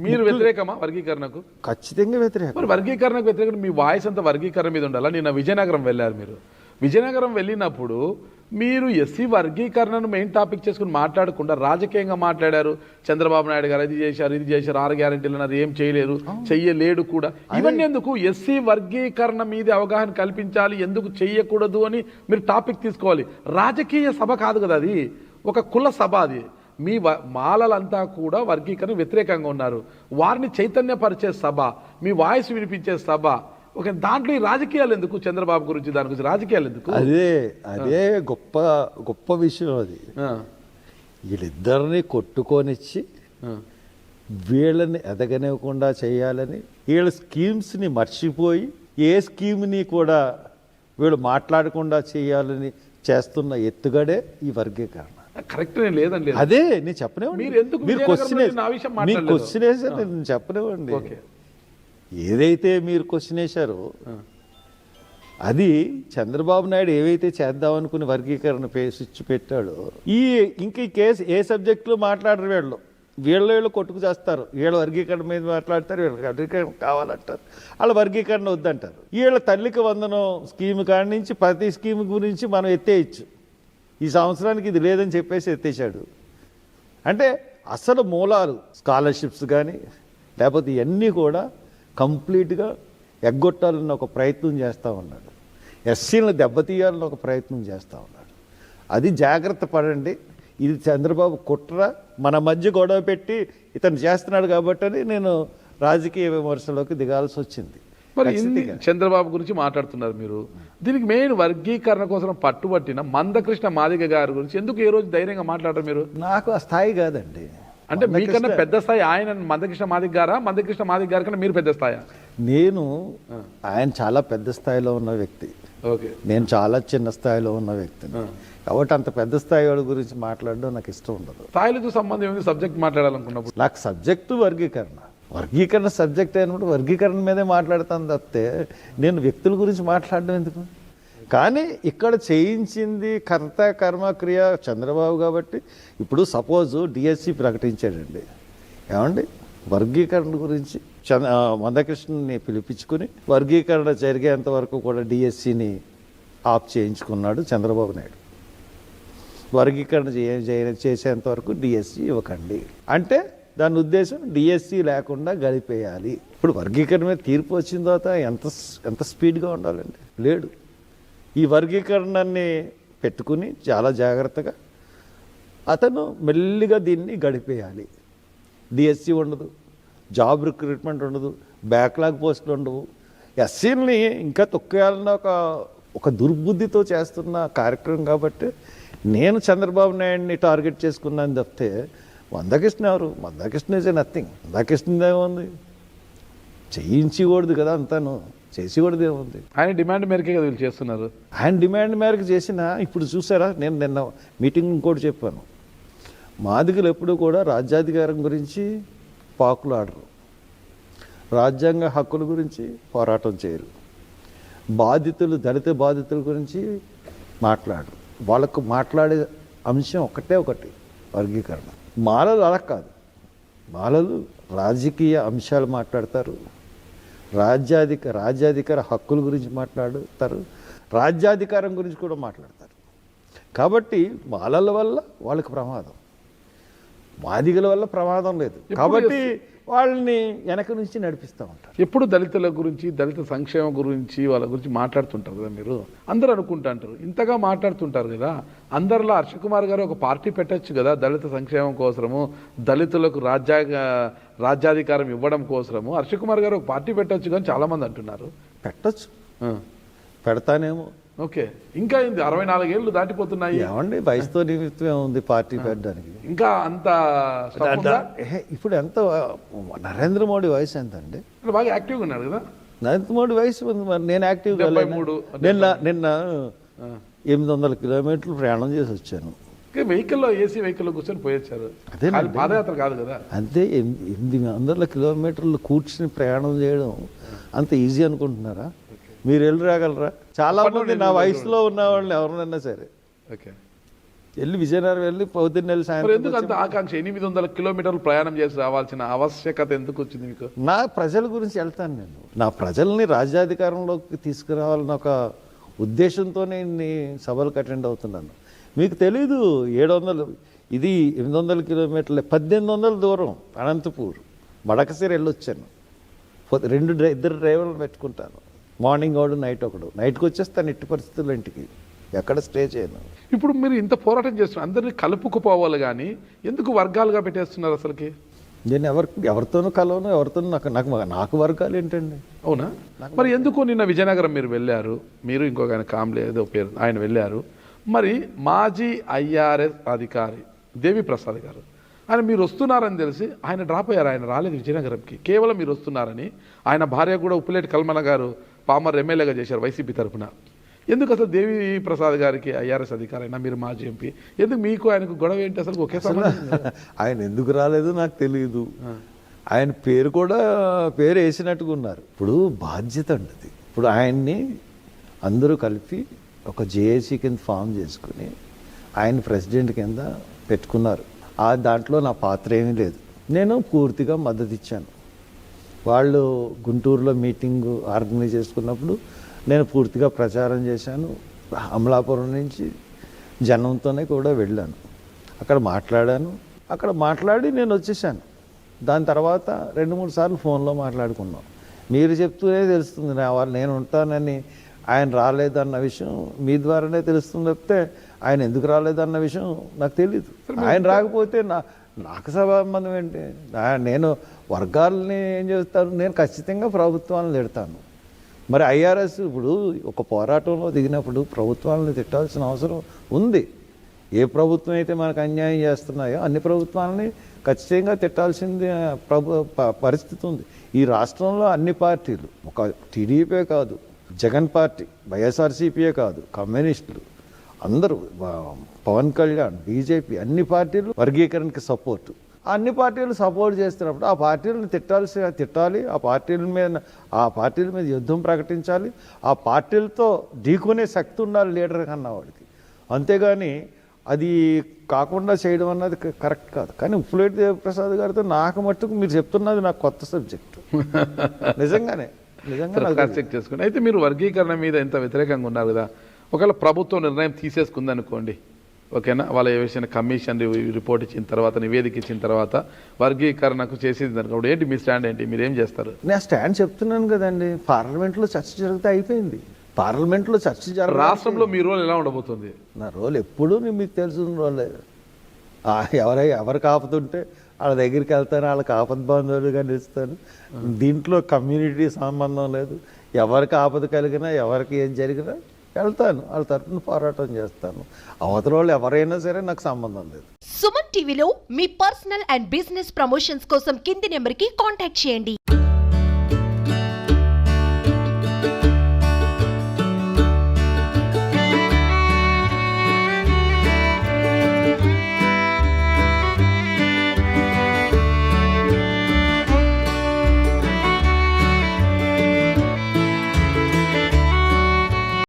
మీరు వ్యతిరేకమా వర్గీకరణకు? ఖచ్చితంగా వ్యతిరేకం. మరి వర్గీకరణకు వ్యతిరేకం మీ వాయిస్ అంతా వర్గీకరణ మీద ఉండాలా? నిన్న విజయనగరం వెళ్ళారు మీరు. విజయనగరం వెళ్ళినప్పుడు మీరు ఎస్సీ వర్గీకరణను మెయిన్ టాపిక్ చేసుకుని మాట్లాడకుండా రాజకీయంగా మాట్లాడారు. చంద్రబాబు నాయుడు గారు ఇది చేశారు, ఇది చేశారు, 6 గ్యారెంటీలు అన్నారు, ఏం చేయలేదు, చెయ్యలేడు కూడా. ఇవన్నీ ఎందుకు? ఎస్సీ వర్గీకరణ మీద అవగాహన కల్పించాలి, ఎందుకు చెయ్యకూడదు అని మీరు టాపిక్ తీసుకోవాలి. రాజకీయ సభ కాదు కదా అది, ఒక కుల సభ అది. మీ మాలలంతా కూడా వర్గీకరణ వ్యతిరేకంగా ఉన్నారు. వారిని చైతన్యపరిచే సభ, మీ వాయిస్ వినిపించే సభ. ఒక దాంట్లో ఈ రాజకీయాలు ఎందుకు? చంద్రబాబు గురించి దాని గురించి రాజకీయాలు ఎందుకు? అదే గొప్ప గొప్ప విషయం అది. వీళ్ళిద్దరిని కొట్టుకొనిచ్చి వీళ్ళని ఎదగనివ్వకుండా చేయాలని వీళ్ళ స్కీమ్స్ని మర్చిపోయి ఏ స్కీమ్ని కూడా వీళ్ళు మాట్లాడకుండా చేయాలని చేస్తున్న ఎత్తుగడే ఈ వర్గీకరణ. కరెక్ట్ లేదండి. అదే నేను చెప్పనివ్వండి. మీరు క్వశ్చన్ వేసారు, నేను చెప్పనివ్వండి. ఏదైతే మీరు క్వశ్చన్ వేశారో అది చంద్రబాబు నాయుడు ఏవైతే చేద్దాం అనుకుని వర్గీకరణ స్విచ్ పెట్టాడో ఇంక ఈ కేసు ఏ సబ్జెక్టులో మాట్లాడరు. వీళ్ళు కొట్టుకు చేస్తారు. వీళ్ళ వర్గీకరణ మీద మాట్లాడతారు, వీళ్ళకి వర్గీకరణ కావాలంటారు, వాళ్ళ వర్గీకరణ వద్దంటారు. వీళ్ళ తల్లికి వందనం స్కీమ్ కాడి నుంచి ప్రతి స్కీమ్ గురించి మనం ఎత్తేయచ్చు. ఈ సంవత్సరానికి ఇది లేదని చెప్పేసి ఎత్తేసాడు. అంటే అసలు మూలాలు స్కాలర్షిప్స్ కానీ లేకపోతే ఇవన్నీ కూడా కంప్లీట్గా ఎగ్గొట్టాలని ఒక ప్రయత్నం చేస్తూ ఉన్నాడు. ఎస్సీలను దెబ్బతీయాలని ఒక ప్రయత్నం చేస్తూ ఉన్నాడు. అది జాగ్రత్త పడండి. ఇది చంద్రబాబు కుట్ర, మన మధ్య గొడవ పెట్టి ఇతను చేస్తున్నాడు కాబట్టి నేను రాజకీయ విమర్శలోకి దిగాల్సి వచ్చింది. మరి చంద్రబాబు గురించి మాట్లాడుతున్నారు మీరు. దీనికి మెయిన్ వర్గీకరణ కోసం పట్టుబట్టిన మందకృష్ణ మాదిగ గారి గురించి ఎందుకు ఏ రోజు ధైర్యంగా మాట్లాడరు మీరు? నాకు ఆ స్థాయి కాదండి. అంటే మీకన్నా పెద్ద స్థాయి ఆయన మందకృష్ణ మాదిగ గారా? మందకృష్ణ మాదిగ గారి కన్నా మీరు పెద్ద స్థాయా? ఆయన చాలా పెద్ద స్థాయిలో ఉన్న వ్యక్తి, నేను చాలా చిన్న స్థాయిలో ఉన్న వ్యక్తిని. కాబట్టి అంత పెద్ద స్థాయి వాడి గురించి మాట్లాడడం నాకు ఇష్టం ఉండదు. స్థాయిలతో సంబంధం ఏమి? సబ్జెక్ట్ మాట్లాడాలనుకున్నప్పుడు నాకు సబ్జెక్టు వర్గీకరణ సబ్జెక్ట్ అయినప్పుడు వర్గీకరణ మీదే మాట్లాడతాను తప్పితే నేను వ్యక్తుల గురించి మాట్లాడడం ఎందుకు? కానీ ఇక్కడ చేయించింది కర్త కర్మ క్రియ చంద్రబాబు కాబట్టి ఇప్పుడు సపోజు డిఎస్సి ప్రకటించాడండి. ఏమండి వర్గీకరణ గురించి మందకృష్ణని పిలిపించుకుని వర్గీకరణ జరిగేంత వరకు కూడా డిఎస్సిని ఆఫ్ చేయించుకున్నాడు చంద్రబాబు నాయుడు. వర్గీకరణ చేసేంత వరకు డిఎస్సి ఇవ్వకండి అంటే దాని ఉద్దేశం డిఎస్సి లేకుండా గడిపేయాలి. ఇప్పుడు వర్గీకరణ మీద తీర్పు వచ్చిన తర్వాత ఎంత స్పీడ్గా ఉండాలండి? లేడు. ఈ వర్గీకరణాన్ని పెట్టుకుని చాలా జాగ్రత్తగా అతను మెల్లిగా దీన్ని గడిపేయాలి. డిఎస్సి ఉండదు, జాబ్ రిక్రూట్మెంట్ ఉండదు, బ్యాక్లాగ్ పోస్టులు ఉండవు. ఎస్సీలని ఇంకా తొక్కేయాలన్న ఒక దుర్బుద్ధితో చేస్తున్న కార్యక్రమం కాబట్టి నేను చంద్రబాబు నాయుడిని టార్గెట్ చేసుకున్నాను తప్పితే మందకృష్ణ ఎవరు? Mandakrishna is nothing. మందకృష్ణ ఏముంది? చేయించకూడదు కదా, అంతాను చేసేకూడదు ఏముంది? ఆయన డిమాండ్ మేరకే కదా వీళ్ళు చేస్తున్నారు. ఆయన డిమాండ్ మేరకు చేసిన ఇప్పుడు చూసారా, నేను నిన్న మీటింగ్ ఇంకోటి చెప్పాను, మాదిగలు ఎప్పుడు కూడా రాజ్యాధికారం గురించి పాకులాడరు, రాజ్యాంగ హక్కుల గురించి పోరాటం చేయరు, దళిత బాధితుల గురించి మాట్లాడరు. వాళ్ళకు మాట్లాడే అంశం ఒకటి వర్గీకరణ. మాలలు అలా కాదు. మాలలు రాజకీయ అంశాలు మాట్లాడతారు, రాజ్యాధికార హక్కుల గురించి మాట్లాడతారు, రాజ్యాధికారం గురించి కూడా మాట్లాడతారు. కాబట్టి మాలల వల్ల వాళ్ళకి ప్రమాదం, మాదిగల వల్ల ప్రమాదం లేదు. కాబట్టి వాళ్ళని వెనక నుంచి నడిపిస్తూ ఉంటారు. ఎప్పుడు దళితుల గురించి, దళిత సంక్షేమం గురించి, వాళ్ళ గురించి మాట్లాడుతుంటారు కదా మీరు. అందరూ అనుకుంటుంటారు, ఇంతగా మాట్లాడుతుంటారు కదా, అందరిలో హర్షకుమార్ గారు ఒక పార్టీ పెట్టచ్చు కదా దళిత సంక్షేమం కోసము, దళితులకు రాజ్యాధికారం ఇవ్వడం కోసము హర్షకుమార్ గారు ఒక పార్టీ పెట్టచ్చు కానీ చాలామంది అంటున్నారు. పెట్టచ్చు, పెడతానేమో. ఓకే, ఇంకా 64 ఏళ్ళు దాటిపోతున్నాయి. ఏమండి వయసుతో నిమిత్తం ఉంది పార్టీ పెట్టడానికి. ఇంకా అంత ఇప్పుడు ఎంత నరేంద్ర మోడీ వయసు ఎంత అండి? బాగా యాక్టివ్గా ఉన్నాడు కదా నరేంద్ర మోడీ వయసు ఉంది. మరి నేను యాక్టివ్గా నిన్న 800 కిలోమీటర్లు ప్రయాణం చేసి వచ్చాను. వెహికల్లో ఏసీ వెహికల్లో కూర్చొని పోయొచ్చారు. అదే పాదయాత్ర కాదు కదా. అంతే 800 కిలోమీటర్లు కూర్చుని ప్రయాణం చేయడం అంత ఈజీ అనుకుంటున్నారా? మీరు వెళ్ళి రాగలరా? చాలా మంది నా వయసులో ఉన్న వాళ్ళని ఎవరినన్నా సరే వెళ్ళి విజయనగరం వెళ్ళి పొద్దున్న వెళ్ళి మరి సాయంత్రం ఎందుకు అంత ఆకాంక్ష 800 కిలోమీటర్లు ప్రయాణం చేసి రావాల్సిన ఆవశ్యకత ఎందుకు వచ్చింది మీకు? నా ప్రజల గురించి వెళ్తాను నేను. నా ప్రజల్ని రాజ్యాధికారంలోకి తీసుకురావాలని ఒక ఉద్దేశంతోనే ఇన్ని సభలకు అటెండ్ అవుతున్నాను. మీకు తెలీదు 700 ఇది 800 కిలోమీటర్లే, 1800 దూరం అనంతపూర్ మడకసిరి వెళ్ళొచ్చాను. ఇద్దరు డ్రైవర్లు పెట్టుకుంటాను, మార్నింగ్ ఒకడు నైట్ ఒకడు. నైట్కి వచ్చేస్తాను ఎట్టి పరిస్థితుల్లో ఇంటికి, ఎక్కడ స్టే చేయను. ఇప్పుడు మీరు ఇంత పోరాటం చేస్తున్నారు, అందరినీ కలుపుకుపోవాలి కానీ ఎందుకు వర్గాలుగా పెట్టేస్తున్నారు అసలుకి? నేను ఎవరితోనూ కలవను, ఎవరితోనూ నాకు వర్గాలు ఏంటండి? అవునా? మరి ఎందుకు నిన్న విజయనగరం మీరు వెళ్ళారు, మీరు ఇంకొక ఆయన కాంబ్లే ఏదో పేరు ఆయన వెళ్ళారు, మరి మాజీ IRS అధికారి దేవి ప్రసాద్ గారు ఆయన మీరు వస్తున్నారని తెలిసి ఆయన డ్రాప్ అయ్యారు, ఆయన రాలేదు విజయనగరంకి. కేవలం మీరు వస్తున్నారని ఆయన భార్య కూడా ఉప్పులేటి కల్మల గారు పామర్ ఎమ్మెల్యేగా చేశారు వైసీపీ తరఫున. ఎందుకు అసలు దేవి ప్రసాద్ గారికి IRS అధికారి అయినా మీరు మాజీ ఎంపీ, ఎందుకు మీకు ఆయనకు గొడవ ఏంటి అసలు? ఒకే ఆయన ఎందుకు రాలేదు నాకు తెలియదు. ఆయన పేరు కూడా పేరు వేసినట్టుగా ఉన్నారు. ఇప్పుడు బాధ్యత ఉండదు. ఇప్పుడు ఆయన్ని అందరూ కలిపి ఒక జేఏసీ కింద ఫామ్ చేసుకుని ఆయన ప్రెసిడెంట్ కింద పెట్టుకున్నారు. దాంట్లో నా పాత్ర ఏమీ లేదు. నేను పూర్తిగా మద్దతు ఇచ్చాను. వాళ్ళు గుంటూరులో మీటింగ్ ఆర్గనైజ్ చేసుకున్నప్పుడు నేను పూర్తిగా ప్రచారం చేశాను. అమలాపురం నుంచి జనంతోనే కూడా వెళ్ళాను, అక్కడ మాట్లాడాను. అక్కడ మాట్లాడి నేను వచ్చేసాను. దాని తర్వాత 2-3 సార్లు ఫోన్లో మాట్లాడుకున్నాం. మీరు చెప్తూనే తెలుస్తుంది నేను ఉంటానని. ఆయన రాలేదన్న విషయం మీ ద్వారానే తెలుస్తుంది తప్పితే ఆయన ఎందుకు రాలేదన్న విషయం నాకు తెలియదు. ఆయన రాకపోతే నాకు సంబంధం ఏంటి? నేను వర్గాలని ఏం చేస్తాను? నేను ఖచ్చితంగా ప్రభుత్వాలను తిడతాను. మరి IRS ఇప్పుడు ఒక పోరాటంలో దిగినప్పుడు ప్రభుత్వాలను తిట్టాల్సిన అవసరం ఉంది. ఏ ప్రభుత్వం అయితే మనకు అన్యాయం చేస్తున్నాయో అన్ని ప్రభుత్వాలని ఖచ్చితంగా తిట్టాల్సింది పరిస్థితి ఉంది. ఈ రాష్ట్రంలో అన్ని పార్టీలు, ఒక టీడీపీ కాదు, జగన్ పార్టీ, వైఎస్ఆర్సీపీయే కాదు, కమ్యూనిస్టులు అందరూ, పవన్ కళ్యాణ్, బీజేపీ, అన్ని పార్టీలు వర్గీకరణకి సపోర్టు. అన్ని పార్టీలు సపోర్ట్ చేస్తున్నప్పుడు ఆ పార్టీలను తిట్టాలి. ఆ పార్టీల మీద యుద్ధం ప్రకటించాలి. ఆ పార్టీలతో ఢీకొనే శక్తి ఉండాలి లీడర్ కన్నా వాడికి. అంతేగాని అది కాకుండా చేయడం అన్నది కరెక్ట్ కాదు. కానీ ఉప్పులేటి దేవప్రసాద్ గారితో నాకు మట్టుకు మీరు చెప్తున్నది నాకు కొత్త సబ్జెక్టు. నిజంగా చెక్ చేసుకోండి. అయితే మీరు వర్గీకరణ మీద ఎంత వ్యతిరేకంగా ఉన్నారు కదా, ఒకవేళ ప్రభుత్వం నిర్ణయం తీసేసుకుందనుకోండి, ఓకేనా, వాళ్ళ ఏవేసిన కమిషన్ రిపోర్ట్ ఇచ్చిన తర్వాత, నివేదిక ఇచ్చిన తర్వాత వర్గీకరణకు చేసేది అనుకోండి, ఏంటి మీ స్టాండ్ ఏంటి? మీరు ఏం చేస్తారు? నేను స్టాండ్ చెప్తున్నాను కదండి. పార్లమెంట్లో చర్చ జరిగితే అయిపోయింది. పార్లమెంట్లో చర్చ జరగదు. రాష్ట్రంలో మీ రోల్ ఎలా ఉండబోతుంది? నా రోల్ ఎప్పుడూ మీకు తెలిసిన రోలే. ఎవరికి ఆపతుంటే వాళ్ళ దగ్గరికి వెళ్తాను, వాళ్ళకి ఆపద బాంధవులుగా నిలుస్తాను. దీంట్లో కమ్యూనిటీ సంబంధం లేదు. ఎవరికి ఆపద కలిగినా, ఎవరికి ఏం జరిగినా వెళ్తాను, వాళ్ళ తరఫున పోరాటం చేస్తాను. అవతల వాళ్ళు ఎవరైనా సరే నాకు సంబంధం లేదు. సుమన్ టీవీలో మీ పర్సనల్ అండ్ బిజినెస్ ప్రమోషన్స్ కోసం కింది నెంబర్కి కాంటాక్ట్ చేయండి.